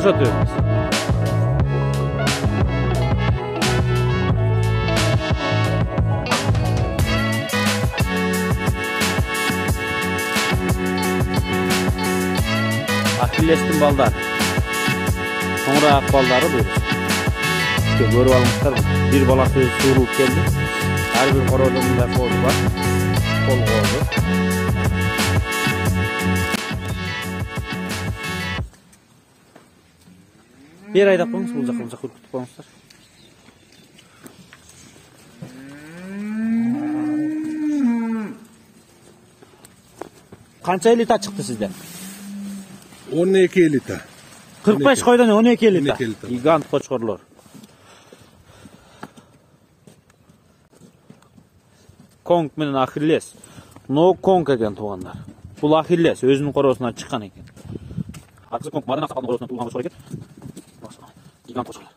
көрсөтөбүз. Ахиллестин балдары. Соңыраак балдары бул. Көрүп алыңыздар. Bir баласы суырылып келди. Ар бир короодон мындай кооз бар. Кол коозу. Bir айдап коюңуз, бул жака үркүтүп коюңуздар. Канча элита чыкты сизден? 12 элита. 45 койдон 12 элита. Гигант кочкорлор. Конг менен Ахиллес. Но конг экен туугандар. Бул Ахиллес өзүнүн короосунан чыккан экен. Аркысы конг мадан аксакалдын короосунан туулган кочкор экен. Гигант кочкорлор.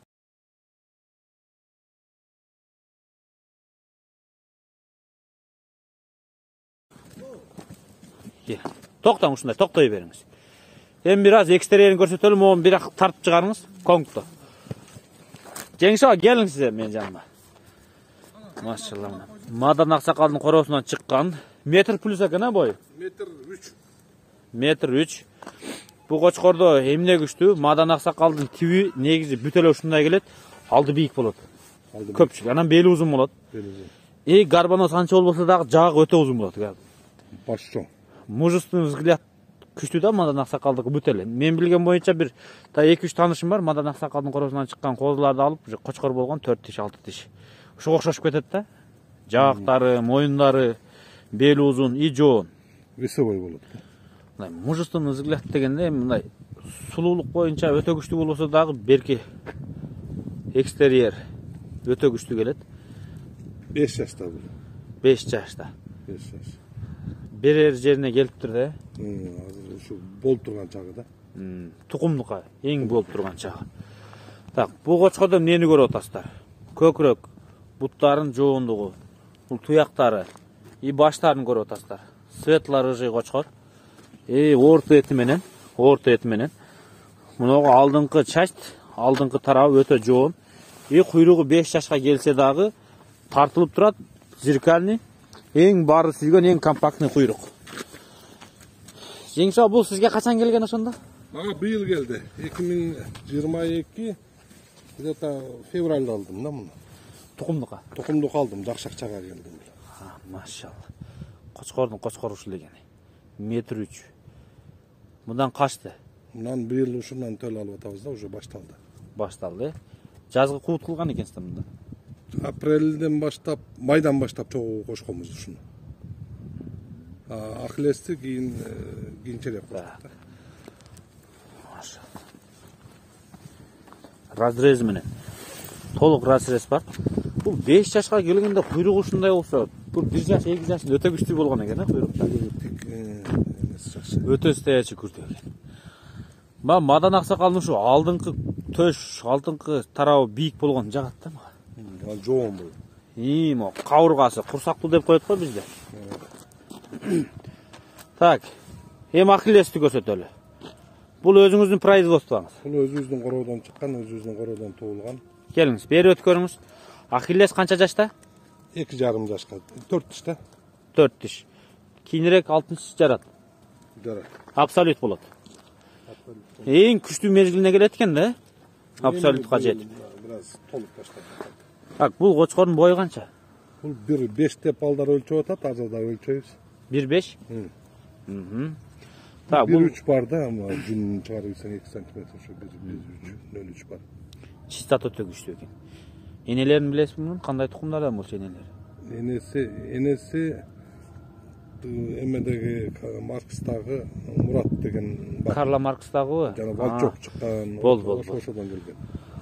Токтоң ушундай, токтой бериңиз. Эми бир аз экстерьерин көрсөтөлүм, могу бир тартып чыгарыңыз конгду. Жеңишова, келиңиз сиз менин жаныма. Машалла. Мадан аксакалдын короосунан чыккан. Метр плюс экен, бою? Метр 3. Метр 3. Бу кочкордо эмне күчтүү? Мадан аксакалдын тиби негизи бүтөлө ушундай келет. Алды бийик болот. Көпчүк. Анан бели узун болот. Гарбанос анча болбосо дагы жагы өтө узун болот. Башчо. Мужественный взгляд күчтүү да Мадан аксакалдыкы бүтөлө. Мен билген боюнча бир 2-3 таанышым бар. Мадан аксакалдын короосунан чыккан козуларды алып, кочкор болгон 4 тиш, 6 тиш. Ушуга окшошуп кетет да. Жаактары, моюндары, бели узун, и жоон. Весовой болот. Мындай мужественный взгляд дегенде мындай сулуулук боюнча өтө күчтүү болбосо дагы берки экстерьер өтө күчтүү келет. 5 жашта бул. 5 жашта. 5 жаш. Берер жерине келиптир да. Азыр ушу болуп турган чагы да. Тукумдукка эң болуп турган чагы. Так, бул кочкордон эмнени көрүп атасыздар? Көкүрөк, буттарын жоондугу, бул туяктары, и баштарын көрүп атасыздар. Светло-рыжий кочкор. Орто эти менен. Мунуга алдыңкы часть, алдыңкы тарабы өтө жоон. Куйругу 5 жашка келсе дагы тартылып турат, зеркальный. Эң бары сүйгөн, эң компактный куйрук. Жеңишова, бул сизге качан келген ошондо? Мага быйыл келди. 2022 где-то февралда алдым да муну. Тукумдукка. Тукумдук алдым, жакшы акчага келдим. Машалла. Кочкордун кочкору ушул экен. Метр 3. Мындан качты? Мындан быйыл ушундан төл алып атабыз да, уже башталды. Башталды. Жазгы куут кылган экенсиздер мында. Апрелден баштап, майдан баштап чогуу кошконбуз ушуну. Ахиллести кийинчерээк коштук да. Машалла. Разрез менен. Толук разрез бар. Бул 5 жашка келгенде куйругу ушундай болсо, бул 1 жаш, 2 жашында өтө күчтүү болгон экен, куйруктар. Өтө стоячий күчтүү экен. Мадан аксакалдын ушу алдыңкы төш, алдыңкы тарабы бийик болгон жагат да мага. Жоон бул. Мо кабыргасы курсактуу деп коет го бизде. Так, эми Ахиллести көрсөтөлү. Бул өзүңүздүн производствоңуз. Бул өзүбүздүн короодон чыккан, өзүбүздүн короодон туулган. Келиңиз, бери өткөрүңүз. Ахиллес канча жашта? 2,5 жашка. 4 тиште. 4 тиш. Кийинирээк 6 тиш жарат. Жарат. Абсолют болот. Эң күчтүү мезгилине келет экен да? Абсолютка жетип. Бираз толуп баштады. Так, бул кочкордун бою канча? Бул 1,5 деп балдар өлчөп атат, азырда өлчөйбүз. 1,5? Так, бул 1,3 бар да, ама жүн чыгарып ийсең 2 см ошо 1,3 бар. Чистата өтө күчтүү экен. Энелерин билесизби мунун? Кандай тукумдардан болчу энелери? Энеси эмедеги Маркстагы Мурат деген бар. Карла Маркстагыбы? Жана Волчок чыккан. Ошодон келген.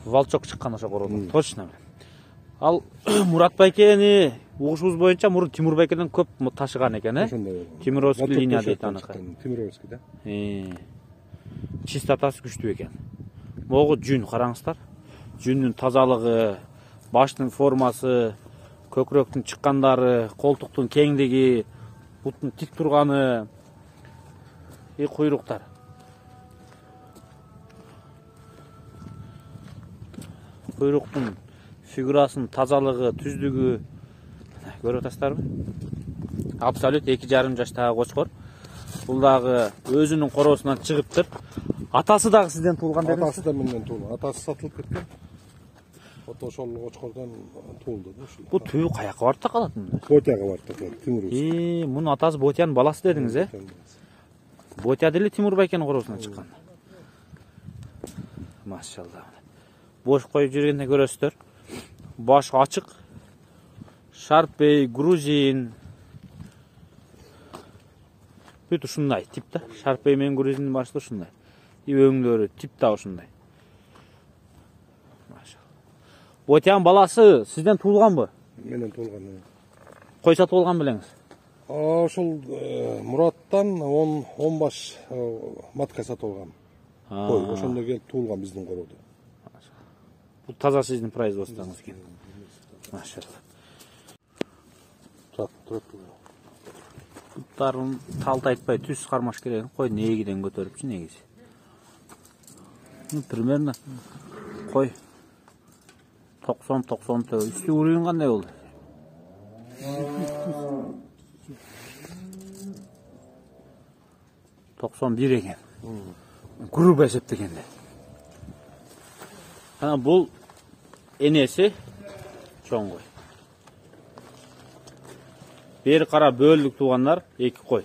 Волчок чыккан ошо короодон. Точно. Ал Мурат байкени угушубуз боюнча мурун Тимур байкеден көп ташыган экен, Ошондой. Тимуровский линия дейт аныкы. Тимуровский да. Чистатасы күчтүү экен. Могу жүн караңыздар. Жүндүн тазалыгы, баштын формасы, көкүрөктүн чыккандары, колтуктун кеңдиги, буттун тик турганы, куйруктар. kuyruktun figurasının тазалыгы, түздүгү көрүп атасыздарбы? Абсолют 2,5 жаштагы кочкор. Бул дагы өзүнүн короосунан чыгыптыр. Атасы дагы сизден туулган дедиңиз? Атасы да менден туулган. Атасы сатылып кеткен. Ошол кочкордон туулду да ушул. Бул түбү каяка барып такалат мында? Ботяга барып такалат, Тимур. Мунун атасы Ботянын баласы дедиңиз, э? Ботя деле Тимур байкенин короосунан чыккан. Машалла. Бош коюп жүргөндө көрөсүздөр. Баш ачык. Шарпей, грузин. Бүт ушундай тип да. Шарпей менен грузиндин башы да ушундай. И өңдөрү тип да ушундай. Машалла. Ботянын баласы сизден туулганбы? Менен туулган. Кой сатып алган белеңиз? Ошол Мураттан 10 баш матка сатып алгам. Кой, ошондо келип туулган биздин короодо. Бул таза сиздин производствоңуз экен. Машалла. Турат. Буттарын талт айтпай түз кармаш керек. Кой негиден көтөрүпчү негизи. Примерно кой 90 үстү уруйун кандай болду? Токсон бир экен. Грубо эсептегенде. Ana бул энеси чоң кой. Бери кара бөлдүк туугандар 2 кой.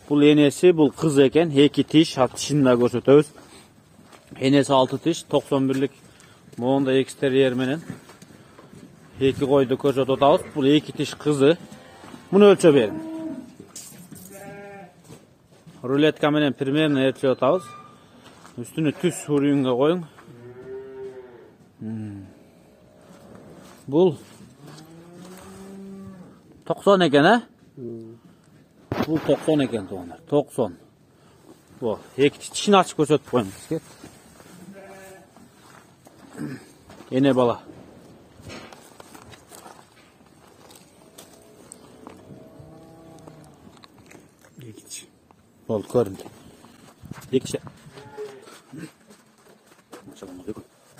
Бул энеси, бул кыз экен, 2 тиш, тишин да көрсөтөбүз. Энеси 6 тиш, 91лик моонда экстерьер менен 2 койду көрсөтүп атабыз. Бул 2 тиш кызы. Муну өлчөп берин. Рулетка менен примерно өлчөп атабыз. Үстүнө түз уруюнга коюң. Бул 90 экен, а? Бул 90 экен туугандар. 90. Бул 2 тишин ачып көрсөтүп коюң сизге. Эне бала. Экичи. Болду, көрүндү. Экичи.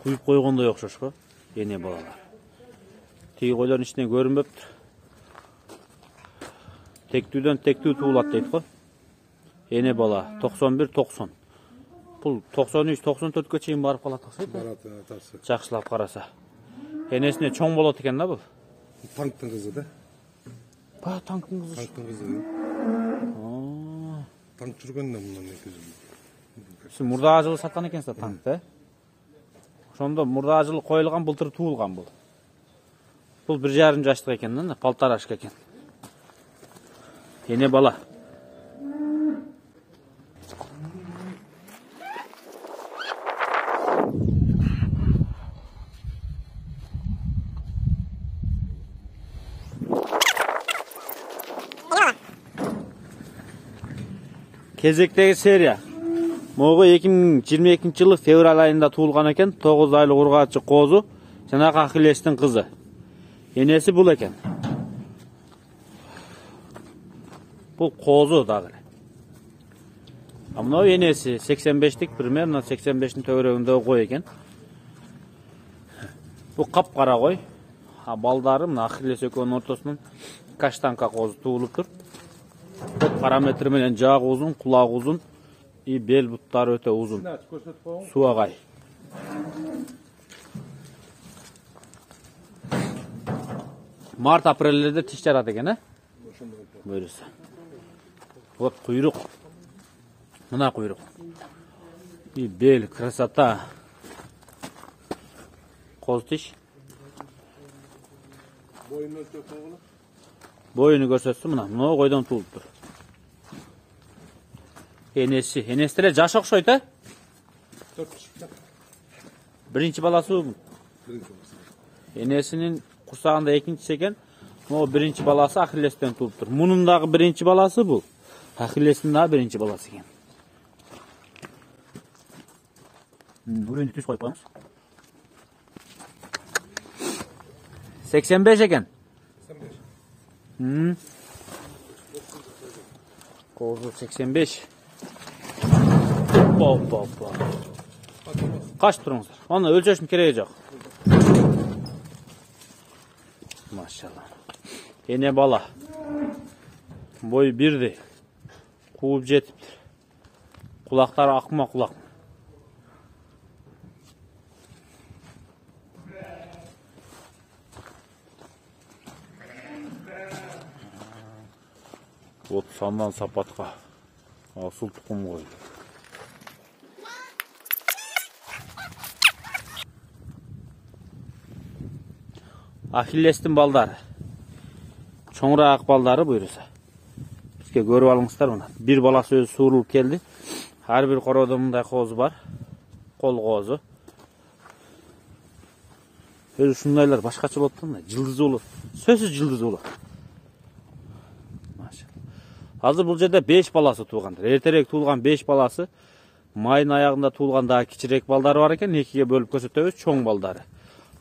Куюп койгондой окшош го, эне балалар. Тиги койлордун ичинен көрүнбөптүр. Тектүүдөн тектүү туулат дейт го. Эне бала 91-90. Бул 93-94гө чейин барып калат окшойт. Барат атасы. Жакшылап караса. Энесине чоң болот экен да бул. Танктын кызы да. Ба, танктын кызы. Танктын кызы. Танк жүргөндө мындан 2 жыл. Сиз мурдагы жылы саткан экенсиз танкты, э? Ошондо мурдагы жылы коюлган, былтыр туулган бул. Бул 1,5 жаштык экен да, полторашка экен. Эне бала. Кезектеги серия. Могу 2022 жылы февраль айында туулган экен, 9 айлык ургаачы козу, жанагы Ахиллестин кызы. Энеси бул экен. Бул козу дагы. А мына энеси 85лик, примерно 85-тин төбөрөгүндөгү кой экен. Бул капкара кой. А балдары мына Ахиллес экөөнүн ортосунан каштанка козу туулуптур. Параметр менен жагы узун, кулак узун, и бел буттары өтө узун. Суагай. Март-апрелде тиш жарат экен, э? Бөлүсө. Вот куйрук. Мына куйрук. И бел, красота. Коз тиш. Боюну көрсөтсү мына. Мына койдон туулуптур. Энеси деле жаш окшойт, э? 4. Биринчи баласы. Энесинин курсагында экинчиси экен. Могу биринчи баласы Ахиллестен туулуптур. Мунун дагы биринчи баласы бул. Ахиллестин дагы биринчи баласы экен. Бурунду түз коюп коюңуз. 85 экен. 85. Козу 85. Каш туруңуздар. Аны өлчөштүн кереги жок. Maşallah. Ene bala. Boyu birdi. Kuup jetiptir. Kulakları akma kulak. Ot sandan sapatqa. Asıl tukum koydu. Ахиллестин балдары. Çoңыраак балдары буйруса. Бизге көрүп алыңыздар мына. Бир баласы өзү суурулуп келди. Ар бир короодо мындай коозу бар. Кол коозу. Өзү ушундайлар башкача болот да мына. Жылдызы болот. Сөзсүз жылдызы болот. Азыр бул жерде 5 баласы туулгандар. Эртерээк туулган 5 баласы майдын аягында туулган дагы кичирээк балдары бар экен. Экиге бөлүп көрсөтөбүз, чоң балдары.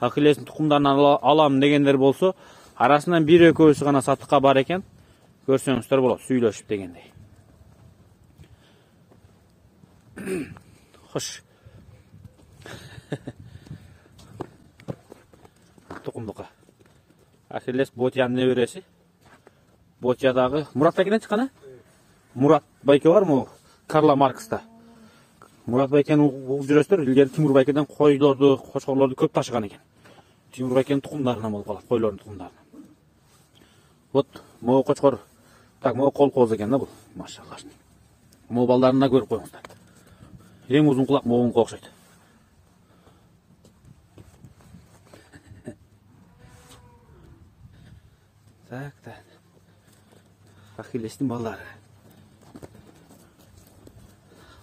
Ахиллестин тукумдарынан алам дегендер болсо, арасынан бир экөөсү гана сатыкка бар экен. Көрсөңүздөр болот, сүйлөшүп дегендей. Хош. Тукумдука. Ахиллес Ботянын небереси. Ботядагы Мурат байкеден чыккан, Мурат байке бар му? Карла Маркста. Мурат байкени угуп жүрөсүздөр, илгери Тимур байкеден койлорду, кочкорлорду көп ташыган экен. Тимур байкенин тукумдарынан болуп калат, койлордун тукумдарынан. Вот, могу кочкор, так, могу кол кооз экен да бул, машалла. Могу балдарына көрүп коюңуздар. Эң узун кулак могунука окшойт. Так, так. Ахиллестин балдары.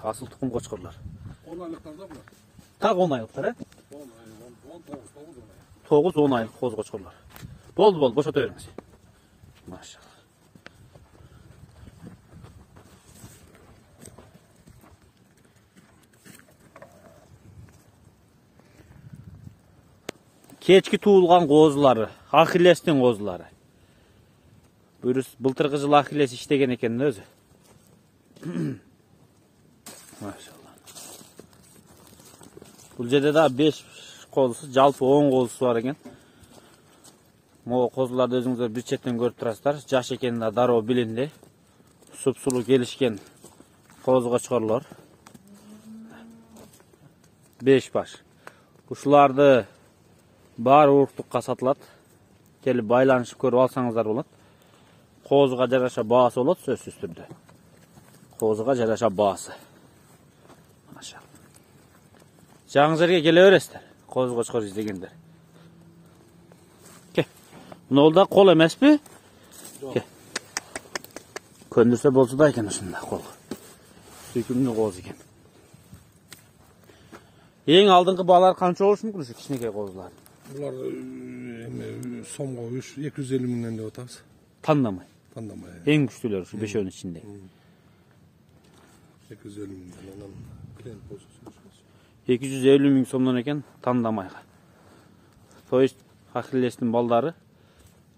Асыл тукум кочкорлор. 10 айлыктарда булар. Так 10 айлыктар, 10 айлык, 9-10 айлык коз кочкорлор. Болду, бошото бериңиз. Машалла. Кечки туулган коозулары, Ахиллестин коозулары. Былтыркы жылы Ахиллес иштеген экен өзү. Машалла. Бул жерде да 5 коозусу, жалпы 10 коозусу бар экен. Могу коозуларды өзүңүздөр бир четтен көрүп турасыздар. Жаш экени да дароо билинди. Суп-сулуу келишкен кооз кочкорлор. 5 баш. Ушуларды баары уруктукка сатылат. Келип байланышып көрүп алсаңыздар болот. Коозуга жараша баасы болот, сөзсүз түрдө. Коозуга жараша баасы. Машалла. Жаңы жерге келе бересиздер. Кооз кочкор издегендер. Ке. Мына да кол эмеспи? Ке. Көндүрсө болсо да экен ушунда кол. Сүйкүмдүү кооз экен. Эң алдыңкы баалар канча болушу мүмкүн ушу кичинекей коозулар? Булар сомго 250 миңден деп атабыз. Тандамай. Эң күчтүүлөр ушу 5-өнүн ичинде. 250 миңден клиент болсо. 250 миң сомдон экен тандамайга. То есть Ахиллестин балдары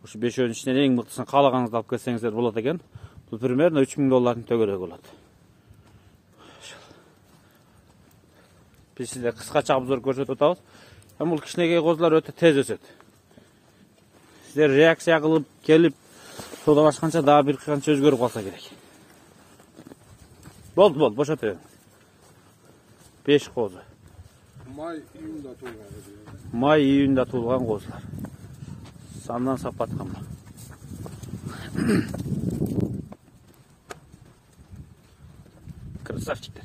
ушу 5-өнүн ичинен эң мыктысын каалаганыңызды алып келсеңиздер болот экен. Бул примерно $3000 төгөрөк болот. Биз сизге кыскача обзор көрсөтүп атабыз. Бул кичинекей коозулар өтө тез өсөт. Сиздер реакция кылып келип сода башканча дагы бир канча өзгөрүп калса керек. Болду, бошот бериң. 5 коозу. Май, июнда туулган коозулар. Сандан сапаткан. Красавчиктер.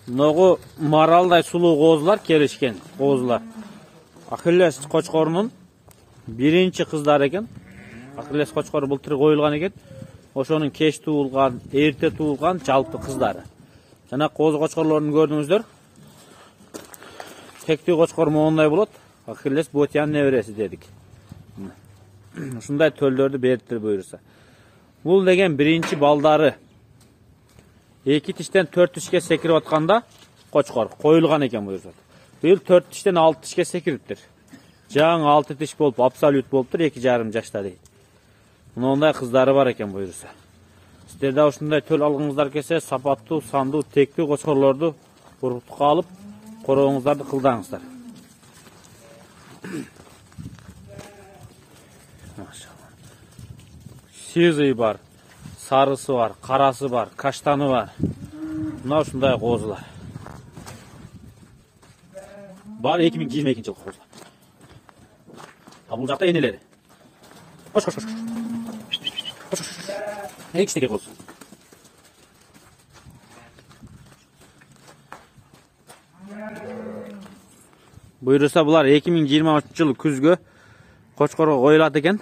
Ногу маралдай сулуу коозулар келишкен коозулар. Ахиллес кочкорунун биринчи кыздары экен. Ахиллес кочкору былтыр коюлган экен. Ошонун кеч туулган, эрте туулган жалпы кыздары. Жана кооз кочкорлорун көрдүңүздөр. Тектүү кочкор моундай болот. Ахиллес Ботянын небереси дедик. Ушундай төлдөрдү бериптир буйруса. Бул деген биринчи балдары. 2 тиштен 4 тишке секирип атканда кочкор коюлган экен буйруса. Быйыл 4 тиштен 6 тишке секириптир. Жаңы 6 тиш болуп абсолют болуптур 2,5 жашта дейт. Мындай кыздары бар экен буйруса. Сіздер да ушундай төл алгыңыздар келсе, сапаттуу, сандуу, тектүү кочкорлорду уруктукка алып, корооңуздарды кылдаңыздар. Сизый бар, сарысы бар, карасы бар, каштаны бар. Мына ушундай козулар. Бар 2022 жылкы козулар. Бул жакта энелери. Кош. Экстеге коз. Буйруса булар 2023 жылы күзгө кочкорго коюлат экен.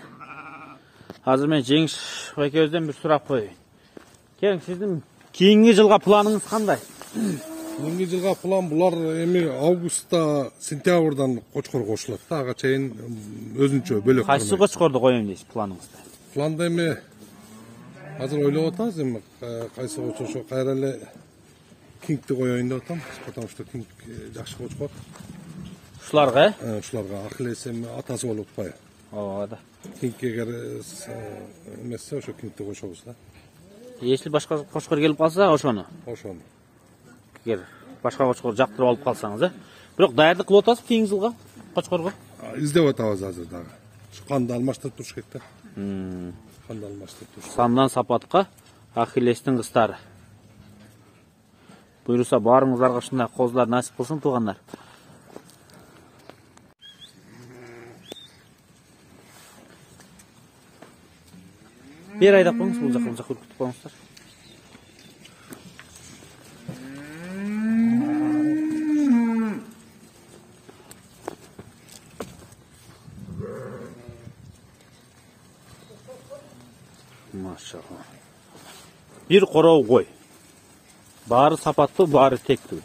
Азыр мен Жеңиш экөөбүздөн бир сурап коеюн. Келиң, сиздин кийинки жылга планыңыз кандай? Кийинки жылга план булар эми августта, сентябрдан кочкор кошулат да, ага чейин өзүнчө бөлөк. Кайсы кочкорду коеюн дейсиз планыңызда? Планда эми азыр ойлоп атабыз, эми кайсы кочкор кайра эле кингти коеюн деп атам, потому что кинг жакшы кочкор. Ушуларга, ушуларга Ахиллес эми атасы болуп атпайбы? Ооба да. Кинг эгер эмесе, ошо кингти кошобуз да. Если башка кочкор келип калса, ошону. Эгер башка кочкор жактырып алып калсаңыз, бирок даярдык кылып атасыз кийинки жылга кочкорго? Издеп атабыз азыр дагы. Ушу канды алмаштырып туруш керек да. Канды алмаштырып туруш. Сандан сапатка Ахиллестин кыздары. Буйруса баарыңыздарга ушундай козулар насип кылсын, туугандар. Бер айдап коюңуз, бул жакка үркүтүп коюңуздар. Машалла. Бир короо кой. Баары сапаттуу, баары тектүү.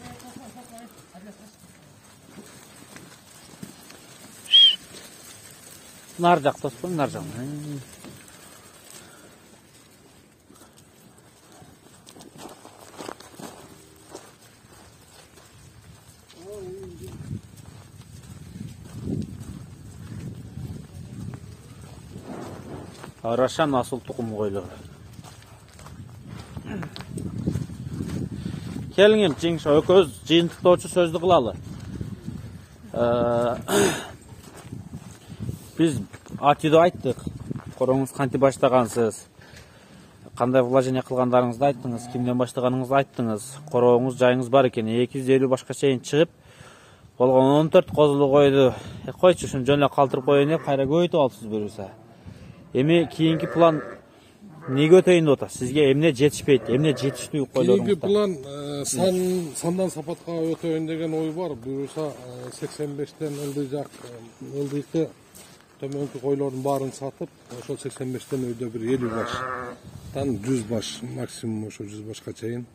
Нар жак тоспоң, нар жак. Арашан асыл тукум койлор. Келиңем, Жеңиш экөөбүз жыйынтыктоочу сөздү кылалы. Биз атыды айттык. Корооңуз кантип баштагансыз? Кандай вложение кылгандарыңызды айттыңыз, кимден баштаганыңызды айттыңыз. Корооңуз жайыңыз бар экен. 250 башка чейин чыгып, болгон 14 козулу койду. Койчу, ушуну жөн эле калтырып коеюн деп кайра көбөйтүп алыпсыз буюрса. Эми кийинки план эмнеге өтөйүн деп атасыз? Сизге эмне жетишпейт, эмне жетиштүү койлоруңузда? Кийинки план сандан сапатка өтөйүн деген ой бар. Буюрса 85тен ылдыйкы төмөнкү койлордун баарын сатып, ошол 85тен өйдө бир 50 баштан 100 баш, максимум ошо 100 башка чейин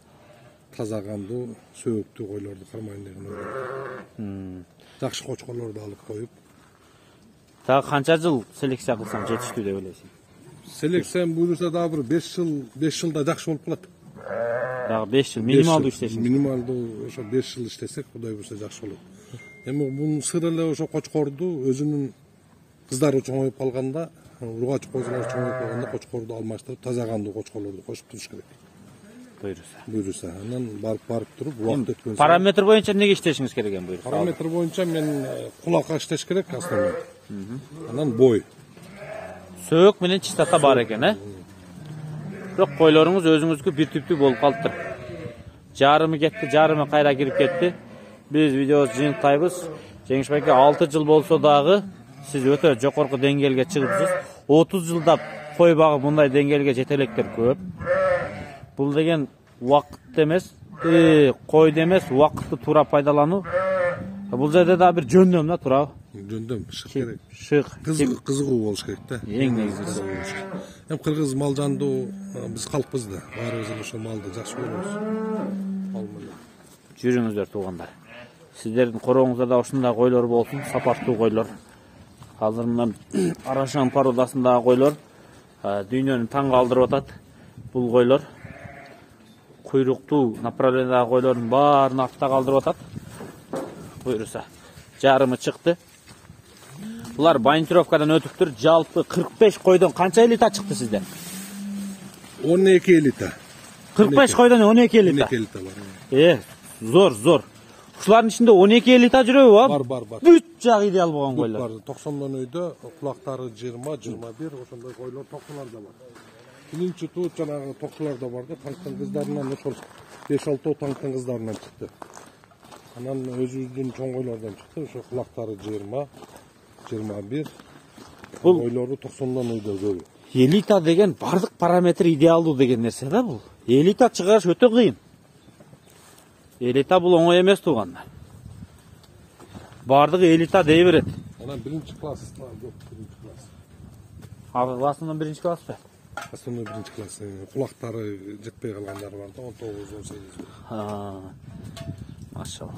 таза кандуу, сөөктүү койлорду кармайын деген ой. Жакшы кочкорлорду алып коюп. Дагы канча жыл селекция кылсам жетиштүү деп ойлойсуң? Селекция буюрса дагы бир 5 жылда жакшы болуп калат. Дагы 5 жыл минималдуу иштешиң. Минималдуу ошо 5 жыл иштесек, Кудай буюрса жакшы болот. Эми бунун сыры эле ошо кочкорду өзүнүн кыздары чоңоюп калганда, ургач козулар чоңоюп калганда кочкорду алмаштырып, таза кандуу кочкорлорду кошуп туруш керек. Буюрса. Анан барып туруп, убакыт өткөн. Параметр боюнча эмнеге иштешиңиз керек экен буюрса? Параметр боюнча мен кулакка иштеш керек основной. Анан бой. Сөөк менен чистота бар экен, Бирок койлоруңуз өзүңүзгө бир түптүү болуп калыптыр. Жарымы кетти, жарымы кайра кирип кетти. Биз видеобузду жыйынтайбыз. Жеңиш байке 6 жыл болсо дагы сиз өтө жокорку деңгээлге чыгыпсыз. 30 жылда кой багып мындай деңгээлге жете электер көп. Бул деген убакыт эмес, койду эмес, убакытты туура пайдалануу. Бул жерде да бир жөндөм да, туурабы? Жөндөм, шык керек. Шык, кызыгуу болуш керек да. Эң негизгиси. Эми кыргыз мал жандуу биз калкпыз да. Баарыбыз эле ошо малды жакшы көрөбүз. Жүрүңүздөр туугандар. Сиздердин корооңуздарда ушундай койлор болсун, сапаттуу койлор. Азыр мына Арашан породасындагы койлор дүйнөнү таң калтырып атат. Бул койлор куйруктуу направлениядагы койлордун баарын артта калтырып атат. Буюрса жарымы чыкты. Булар банитировкадан өтүптүр. Жалпы 45 койдон канча элита чыкты сизде? 12 elita. 45 койдон 12 элита. 12 elita var. Зор. Ушулардын ичинде 12 элита жүрөбү? Бар. Бүт жагы идеал болгон койлор. Бар. 90 өйдө кулактары 20, 21 ошондой койлор токтолор да бар. Биринчи туут жанагы токтолор да бар да, танктын кыздарынан ошол 5-6 танктын кыздарынан чыкты. Анан өзүбүздүн чоң койлордон чыкты, ошо кулактары 20, 21. Бул койлору 90 өйдө көбү. элита деген бардык параметр идеалдуу деген нерсе да бул. Элита чыгарыш өтө кыйын. Элита бул оңой эмес туугандар. Бардыгы элита дей берет. Анан биринчи класс жок, биринчи класс. Классынан биринчи класспы? Основной биринчи класс. Кулактары жетпей калгандары бар да, 19-18. Машалла.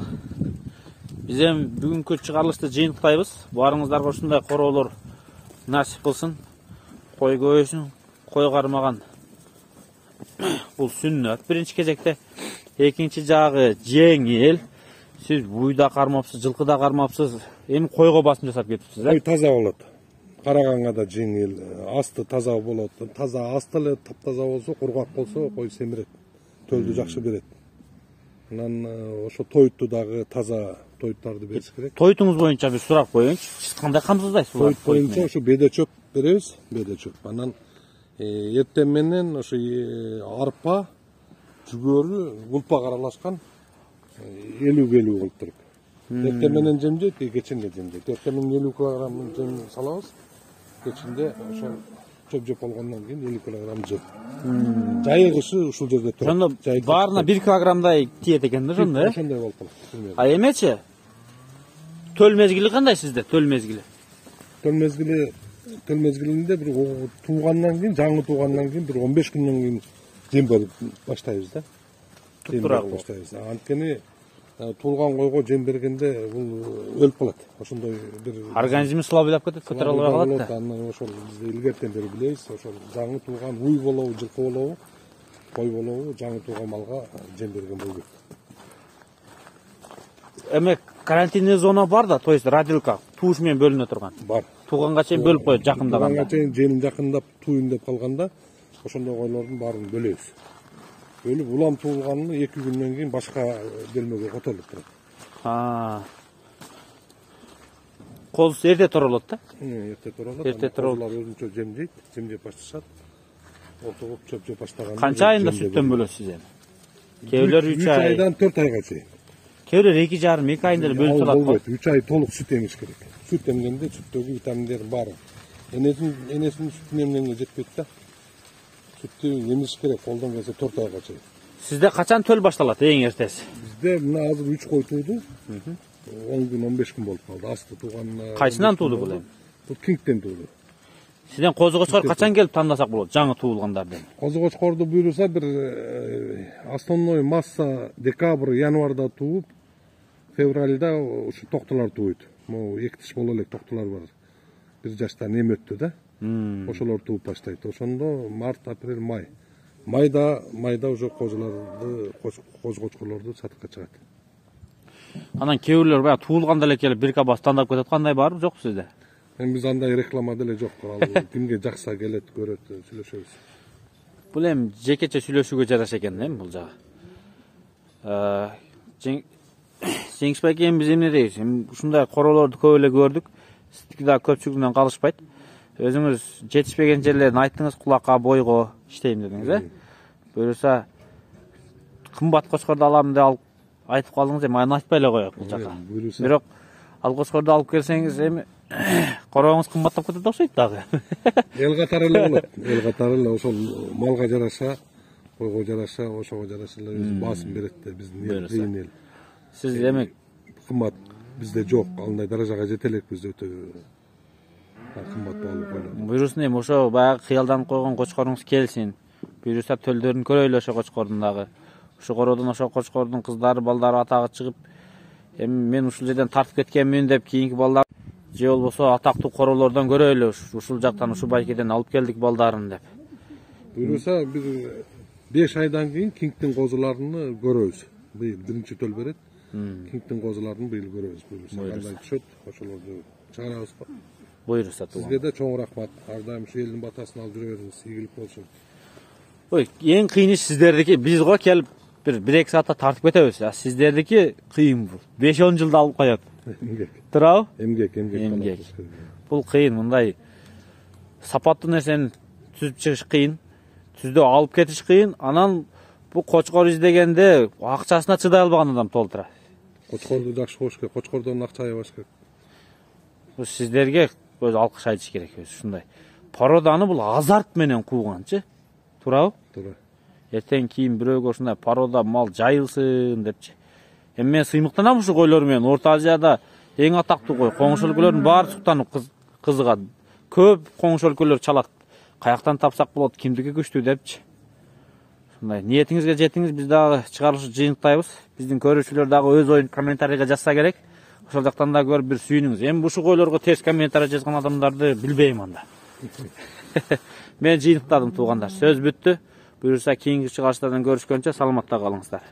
Биз эми бүгүнкү чыгарылышты жыйынтыктайбыз. Барыңыздарга ушундай короолор насип кылсын. Кой көбөйсүн, кой кармаган. Бул сүннөт биринчи кезекте. Экинчи жагы жеңил. Сиз буйда кармапсыз, жылкыда кармапсыз. Эми койго басым жасап кетипсиз, Кой таза болот. Караганга да жеңил, асты таза болот. Таза асты эле таптаза болсо, кургак болсо кой семирет. Төлдү жакшы берет. Анан ошо тойту дагы таза тоyuттарды бериш керек. Тойтуңуз боюнча бир сурап коеюнчу. Сиз кандай камсыздайсыз? Тоyut боюнча ошо беде чөп беребиз, беде чөп. Анан эртең менен ошо арпа, жүгөрү, гулпак аралашкан 50-50 кылып туруп. Эртең менен жемжейт, кечинде жемжейт. Эртең менен 50 кг жем салабыз. Кечинде ошо чөп жеп болгондон кийин 50 кг жем. Жайы кышы ушул жерде турат. Ошондо баарына 1 килограммдай тиет экен да ошондо, э? Ошондой болуп калат. А эмечи? Төл мезгили кандай сизде? Төл мезгили? Төл мезгилинде бир туугандан кийин, жаңы туугандан кийин бир 15 күндөн кийин жем берип баштайбыз да. Туптурак баштайбыз. Анткени туулган койго жем бергенде бул өлүп калат. Ошондой бир организми слабыйлап кетет, көтөрө албай калат да. Анан ошол биз илгертен бери билебиз. Ошол жаңы тууган уй болобу, жылкы болобу, кой болобу, жаңы тууган малга жем берген болбойт. Эми карантинный зона бар да, то есть родилка тууш менен бөлүнө турган. Бар. Тууганга чейин бөлүп коет жакындаганда. Тууганга чейин женим жакындап туюн деп калганда ошондой койлордун баарын бөлөбүз. Бөлүп улам туулганын 2 күндөн кийин башка бөлмөгө которулуп турат. Коз эрте турулат да? Эрте турулат. Эрте турулат. Козулар өзүнчө жемжейт, жем жеп башташат. Ортогуп чөп жеп баштаганда. Канча айында сүттөн бөлөсүз эми? Кээбилер 3 ай. 3 айдан 4 айга чейин. Кээбилер 2,5-2 айында эле бөлүп салат го. 3 ай толук сүт эмиш керек. Сүт эмгенде сүттөгү витаминдердин баары. Энесинин сүтүн эмгенге жетпейт да. Сүттү эмиш керек, колдон келсе 4 айга чейин. Сизде качан төл башталат эң эртеси? Бизде мына азыр 3 кой тууду. 10 күн, 15 күн болуп калды. Асты тууган. Кайсынан тууду бул эми? Бул кингтен тууду. Сизден козу кочкор качан келип тандасак болот? Жаңы туулгандарды. Козу кочкорду буйруса бир основной масса декабрь, январда тууп, февралда ушу токтолор тууйт. Могу 2 тиш боло элек токтолор бар. 1 жаштан эми өттү да. Ошолор тууп баштайт. Ошондо март, апрель, май. Майда уже козуларды, коз кочкорлорду сатыкка чыгат. Анан кээбирлер баягы туулганда эле келип бир каба тандап кетет. Кандай барбы, жокпу сизде? Эми биз андай реклама деле жок. Ал кимге жакса келет, көрөт, сүйлөшөбүз. Бул эми жекече сүйлөшүүгө жараша экен эми бул жагы. Жеңиш байке, эми биз эмне дейбиз? Эми ушундай короолорду көп эле көрдүк. Сиздики да көпчүлүгүнөн калышпайт. Өзүңүз жетишпеген жерлерин айттыңыз, кулакка, бойго иштейм дедиңиз, э? Буюрса кымбат кочкорду алам деп айтып калдыңыз, эми аны айтпай эле коелук бул жака. Бирок ал кочкорду алып келсеңиз, эми корооңуз кымбаттап кетет окшойт дагы. Эл катары эле болот. Эл катары эле ошол малга жараша, койго жараша, ошого жараша эле өзү баасын берет да биздин эл, кыйын эл. Сиз эми кымбат бизде жок, андай даражага жете элекпиз, өтө кымбат баалуу койлор. Буйрусун эми ошо баягы кыялданып койгон кочкоруңуз келсин. Буйруса төлдөрүн көрөйлү ошо кочкордун дагы. Ошо короодон ошо кочкордун кыздары, балдары атагы чыгып, эми мен ушул жерден тартып кеткенмин деп кийинки балдар же болбосо атактуу короолордон көрөйлү, ушул жактан ушу байкеден алып келдик балдарын деп. Буйруса бир 5 айдан кийин кингтин козуларын көрөбүз. Быйыл биринчи төл берет. Кингтин козуларын быйыл көрөбүз. Буйруса кандай түшөт, ошолорду чыгарабыз го. Буйруса тууган. Сизге да чоң рахмат. Ар дайым ушу элдин батасын алып жүрө бериңиз, ийгилик болсун. Ой, ең қиын іш сіздердікі. Біз ғой келіп бір 1-2 саатта тартып кетеміз. Сіздердікі қиын бұл. 5-10 жылда алып қояды. Тұрау? Эмгек. Бұл қиын, мұндай сапатты нәрсені түзіп шығыш қиын. Түзді алып кетіш қиын. Анан бұл қочқор іздегенде ақшасына чыдай албаған адам толтыра. Қочқорды жақсы қош керек. Қочқордан ақша аябаш керек. Бұл сіздерге өз алқыш айтыш керек өзі шындай. Пароданы бұл азарт менен қуғанчы. Турау? Тура. Ертең кейін біреуге осындай парода мал жайылсын депчи. Мен сыймықтанам ушу койлор менен Орта Азияда эң атактуу кой. Коңшу өлкөлөрдүн баары суктанып кызыгат. Көп коңшу өлкөлөр чалат. Каяктан тапсак болот, кимдики күчтүү депчи. Сондай ниетиңизге жетиңиз, биз дагы чыгарылышы жыйынтайбыз. Биздин көрүүчүлөр дагы өз оюн комментарийге жазса керек. Ошол жактан да көрүп бир сүйүнүңүз. Эми ушул койлорго терс комментарий жазган адамдарды билбейм анда. Мен жыйынтадым туугандар. Сөз бүттү. Буюрса кийинки чыгарыштардан көрүшкөнчө саламатта калыңыздар.